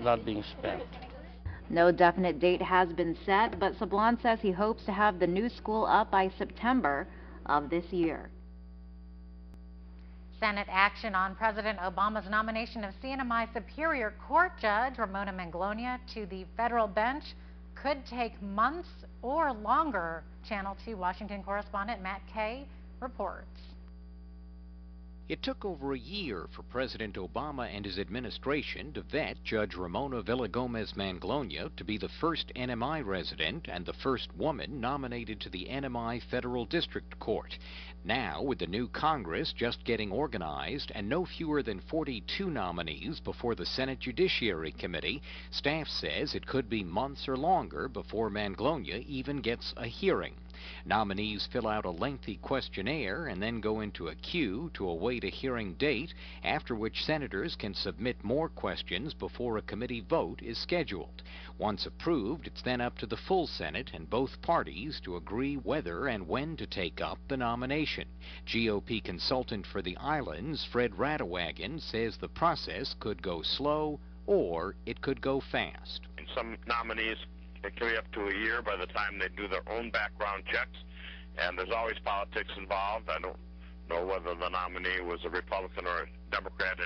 not being spent. No definite date has been set, but Sablon says he hopes to have the new school up by September of this year. Senate action on President Obama's nomination of CNMI Superior Court Judge Ramona Manglona to the federal bench could take months or longer. Channel 2 Washington correspondent Matt Kaye reports. It took over a year for President Obama and his administration to vet Judge Ramona Manglona to be the first NMI resident and the first woman nominated to the NMI Federal District Court. Now, with the new Congress just getting organized and no fewer than 42 nominees before the Senate Judiciary Committee, staff says it could be months or longer before Manglona even gets a hearing. Nominees fill out a lengthy questionnaire and then go into a queue to await a hearing date, after which senators can submit more questions before a committee vote is scheduled. Once approved, it's then up to the full Senate and both parties to agree whether and when to take up the nomination. GOP consultant for the islands, Fred Radawagan, says the process could go slow or it could go fast. Some nominees, it can be up to a year by the time they do their own background checks, and there's always politics involved. I don't know whether the nominee was a Republican or a Democrat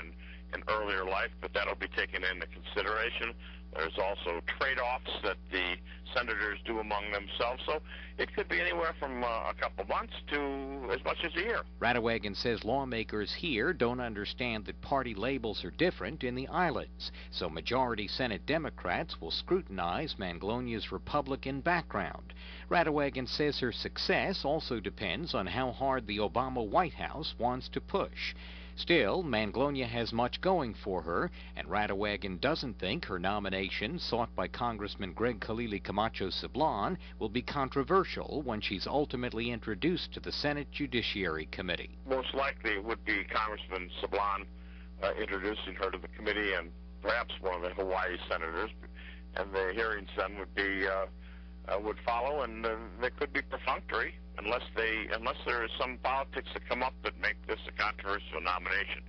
in earlier life, but that'll be taken into consideration. There's also trade-offs that the senators do among themselves, so it could be anywhere from a couple months to as much as a year. Radawagan says lawmakers here don't understand that party labels are different in the islands, so majority Senate Democrats will scrutinize Manglona's Republican background. Radawagan says her success also depends on how hard the Obama White House wants to push. Still, Manglona has much going for her, and Radawagan doesn't think her nomination, sought by Congressman Greg Khalili Camacho Sablon, will be controversial when she's ultimately introduced to the Senate Judiciary Committee. Most likely it would be Congressman Sablon introducing her to the committee, and perhaps one of the Hawaii senators, and the hearings then would follow, and they could be perfunctory unless there is some politics that come up that make this a controversial nomination.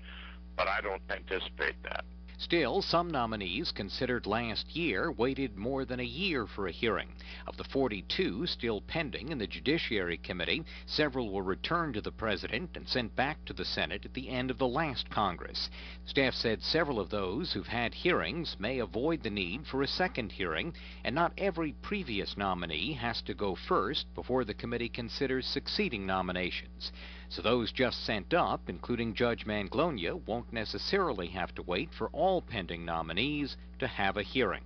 But I don't anticipate that. Still, some nominees considered last year waited more than a year for a hearing. Of the 42 still pending in the Judiciary Committee, several were returned to the President and sent back to the Senate at the end of the last Congress. Staff said several of those who've had hearings may avoid the need for a second hearing, and not every previous nominee has to go first before the committee considers succeeding nominations. So those just sent up, including Judge Manglona, won't necessarily have to wait for all pending nominees to have a hearing.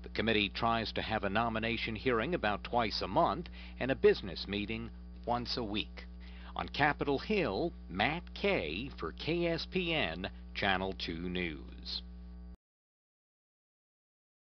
The committee tries to have a nomination hearing about twice a month and a business meeting once a week. On Capitol Hill, Matt Kaye for KSPN Channel 2 News.